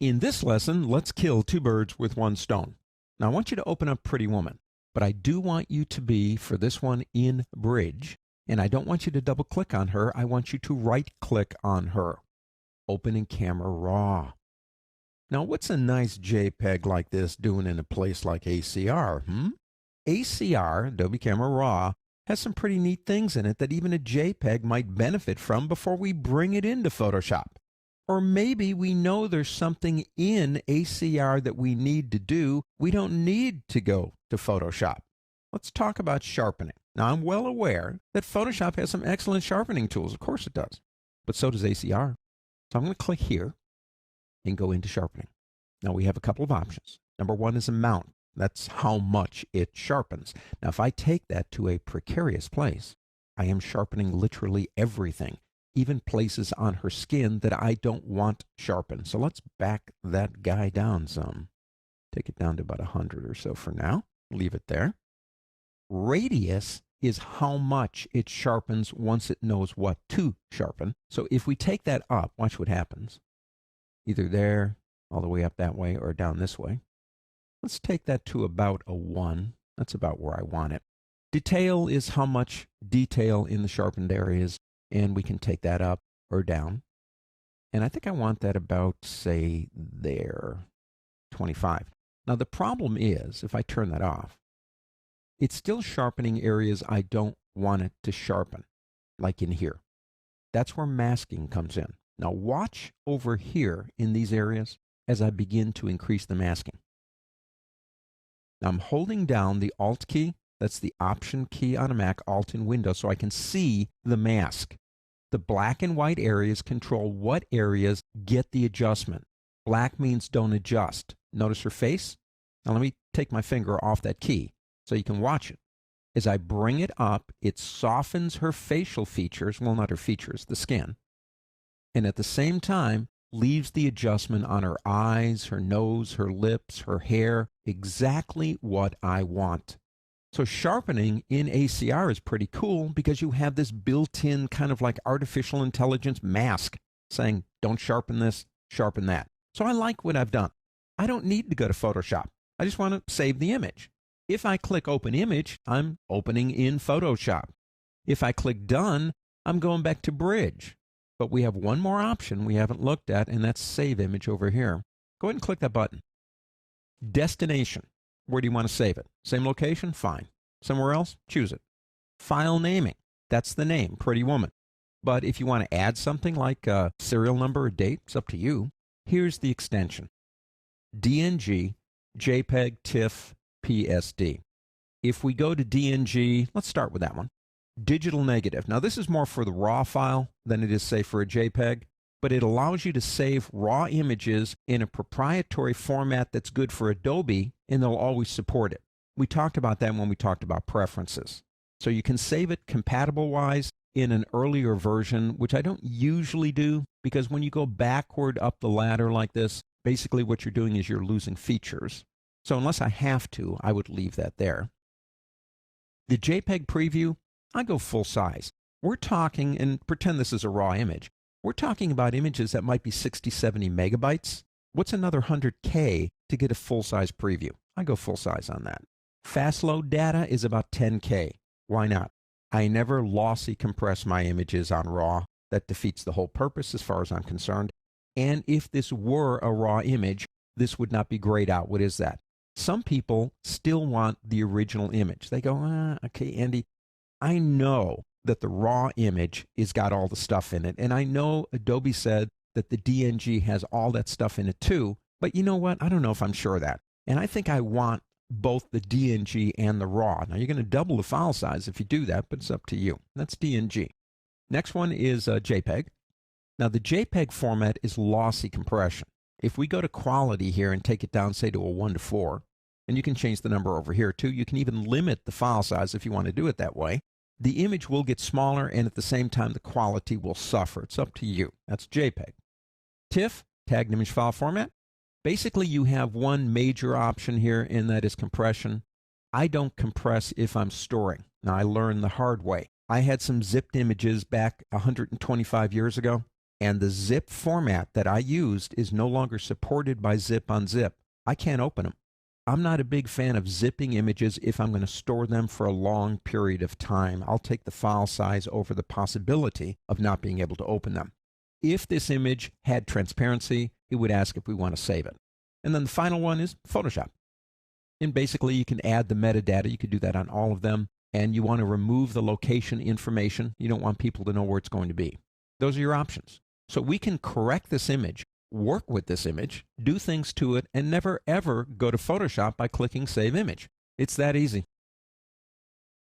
In this lesson, let's kill two birds with one stone. Now, I want you to open up Pretty Woman, but I do want you to be, for this one, in Bridge. And I don't want you to double-click on her. I want you to right-click on her. Open in Camera Raw. Now, what's a nice JPEG like this doing in a place like ACR? ACR, Adobe Camera Raw, has some pretty neat things in it that even a JPEG might benefit from before we bring it into Photoshop. Or maybe we know there's something in ACR that we need to do. We don't need to go to Photoshop. Let's talk about sharpening. Now, I'm well aware that Photoshop has some excellent sharpening tools. Of course it does. But so does ACR. So I'm going to click here and go into sharpening. Now, we have a couple of options. Number one is amount. That's how much it sharpens. Now, if I take that to a precarious place, I am sharpening literally everything, even places on her skin that I don't want sharpened. So let's back that guy down some. Take it down to about 100 or so for now. Leave it there. Radius is how much it sharpens once it knows what to sharpen. So if we take that up, watch what happens. Either there, all the way up that way, or down this way. Let's take that to about a 1. That's about where I want it. Detail is how much detail in the sharpened areas, and we can take that up or down. And I think I want that about, say, there, 25. Now the problem is, if I turn that off, it's still sharpening areas I don't want it to sharpen, like in here. That's where masking comes in. Now watch over here in these areas as I begin to increase the masking. Now I'm holding down the Alt key. That's the Option key on a Mac, Alt in Windows, so I can see the mask. The black and white areas control what areas get the adjustment. Black means don't adjust. Notice her face? Now let me take my finger off that key so you can watch it. As I bring it up, it softens her facial features, well, not her features, the skin, and at the same time leaves the adjustment on her eyes, her nose, her lips, her hair, exactly what I want. So sharpening in ACR is pretty cool because you have this built-in kind of like artificial intelligence mask saying, don't sharpen this, sharpen that. So I like what I've done. I don't need to go to Photoshop. I just want to save the image. If I click Open Image, I'm opening in Photoshop. If I click Done, I'm going back to Bridge. But we have one more option we haven't looked at, and that's Save Image over here. Go ahead and click that button. Destination. Where do you want to save it? Same location? Fine. Somewhere else? Choose it. File naming. That's the name, Pretty Woman. But if you want to add something like a serial number or date, it's up to you. Here's the extension. DNG, JPEG, TIFF, PSD. If we go to DNG, let's start with that one. Digital negative. Now this is more for the RAW file than it is, say, for a JPEG, but it allows you to save RAW images in a proprietary format that's good for Adobe, and they'll always support it. We talked about that when we talked about preferences. So you can save it compatible-wise in an earlier version, which I don't usually do, because when you go backward up the ladder like this, basically what you're doing is you're losing features. So unless I have to, I would leave that there. The JPEG preview, I go full size. We're talking, and pretend this is a raw image, we're talking about images that might be 60, 70 megabytes. What's another 100K to get a full-size preview? I go full size on that. Fast load data is about 10K. Why not? I never lossy compress my images on RAW. That defeats the whole purpose as far as I'm concerned. And if this were a raw image, this would not be grayed out. What is that? Some people still want the original image. They go, okay, Andy, I know that the raw image has got all the stuff in it. And I know Adobe said that the DNG has all that stuff in it too. But you know what? I don't know if I'm sure of that. And I think I want both the DNG and the raw. Now, you're going to double the file size if you do that, but it's up to you. That's DNG. Next one is JPEG. Now, the JPEG format is lossy compression. If we go to quality here and take it down, say, to a 1:4, and you can change the number over here too. You can even limit the file size if you want to do it that way. The image will get smaller, and at the same time, the quality will suffer. It's up to you. That's JPEG. TIFF, tagged image file format. Basically, you have one major option here, and that is compression. I don't compress if I'm storing. Now, I learned the hard way. I had some zipped images back 125 years ago, and the zip format that I used is no longer supported by zip unzip, I can't open them. I'm not a big fan of zipping images if I'm going to store them for a long period of time. I'll take the file size over the possibility of not being able to open them. If this image had transparency, it would ask if we want to save it. And then the final one is Photoshop. And basically you can add the metadata. You could do that on all of them. And you want to remove the location information. You don't want people to know where it's going to be. Those are your options. So we can correct this image, work with this image, do things to it, and never ever go to Photoshop by clicking Save Image. It's that easy.